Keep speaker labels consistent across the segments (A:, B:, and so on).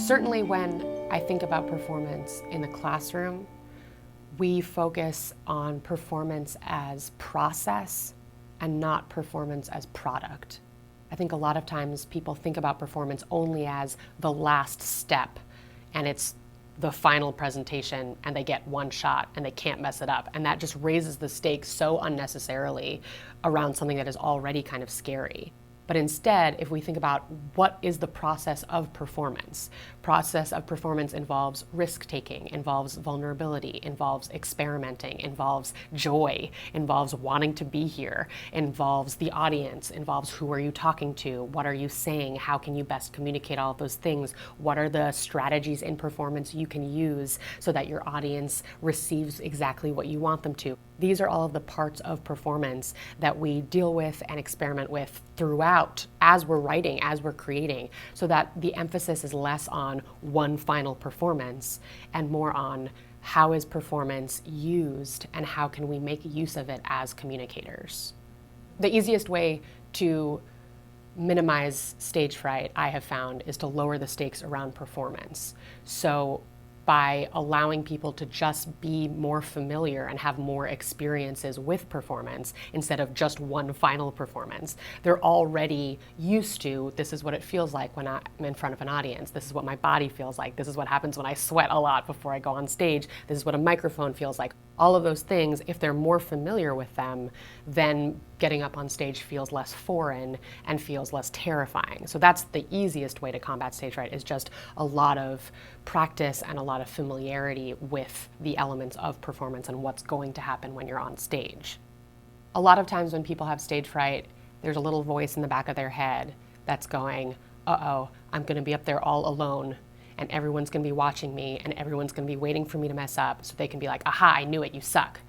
A: Certainly when I think about performance in the classroom, we focus on performance as process and not performance as product. I think a lot of times people think about performance only as the last step, and it's the final presentation and they get one shot and they can't mess it up. And that just raises the stakes so unnecessarily around something that is already kind of scary. But instead, if we think about what is the process of performance involves risk-taking, involves vulnerability, involves experimenting, involves joy, involves wanting to be here, involves the audience, involves who are you talking to, what are you saying, how can you best communicate all of those things, what are the strategies in performance you can use so that your audience receives exactly what you want them to. These are all of the parts of performance that we deal with and experiment with throughout as we're writing, as we're creating, so that the emphasis is less on one final performance and more on how is performance used and how can we make use of it as communicators. The easiest way to minimize stage fright, I have found, is to lower the stakes around performance. So by allowing people to just be more familiar and have more experiences with performance instead of just one final performance. They're already used to, this is what it feels like when I'm in front of an audience. This is what my body feels like. This is what happens when I sweat a lot before I go on stage. This is what a microphone feels like. All of those things, if they're more familiar with them, then getting up on stage feels less foreign and feels less terrifying. So that's the easiest way to combat stage fright, is just a lot of practice and a lot of familiarity with the elements of performance and what's going to happen when you're on stage. A lot of times when people have stage fright, there's a little voice in the back of their head that's going, uh-oh, I'm gonna be up there all alone and everyone's gonna be watching me and everyone's gonna be waiting for me to mess up so they can be like, aha, I knew it, you suck.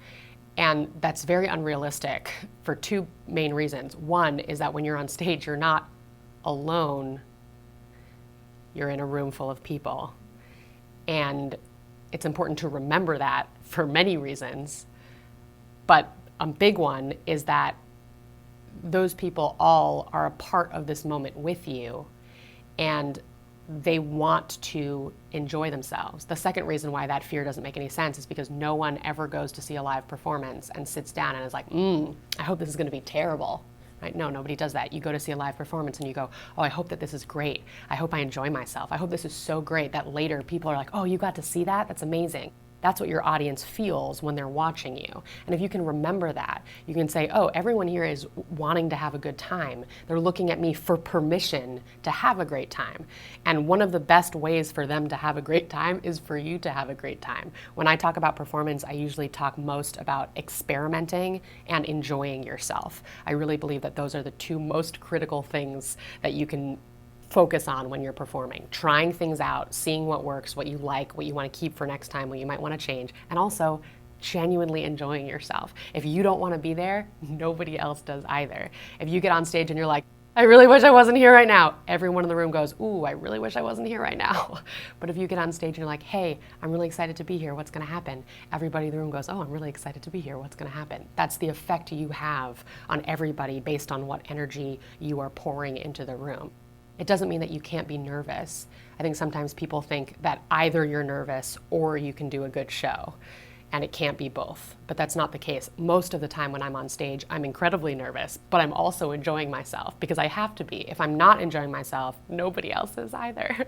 A: And that's very unrealistic for two main reasons. One is that when you're on stage, you're not alone, you're in a room full of people. And it's important to remember that for many reasons. But a big one is that those people all are a part of this moment with you, and they want to enjoy themselves. The second reason why that fear doesn't make any sense is because no one ever goes to see a live performance and sits down and is like, I hope this is gonna be terrible. Right? No, nobody does that. You go to see a live performance and you go, oh, I hope that this is great. I hope I enjoy myself. I hope this is so great that later people are like, oh, you got to see that? That's amazing. That's what your audience feels when they're watching you. And if you can remember that, you can say, oh, everyone here is wanting to have a good time. They're looking at me for permission to have a great time. And one of the best ways for them to have a great time is for you to have a great time. When I talk about performance, I usually talk most about experimenting and enjoying yourself. I really believe that those are the two most critical things that you can focus on when you're performing. Trying things out, seeing what works, what you like, what you want to keep for next time, what you might want to change, and also genuinely enjoying yourself. If you don't want to be there, nobody else does either. If you get on stage and you're like, I really wish I wasn't here right now, everyone in the room goes, ooh, I really wish I wasn't here right now. But if you get on stage and you're like, hey, I'm really excited to be here, what's going to happen? Everybody in the room goes, oh, I'm really excited to be here, what's going to happen? That's the effect you have on everybody based on what energy you are pouring into the room. It doesn't mean that you can't be nervous. I think sometimes people think that either you're nervous or you can do a good show, and it can't be both. But that's not the case. Most of the time when I'm on stage, I'm incredibly nervous, but I'm also enjoying myself because I have to be. If I'm not enjoying myself, nobody else is either.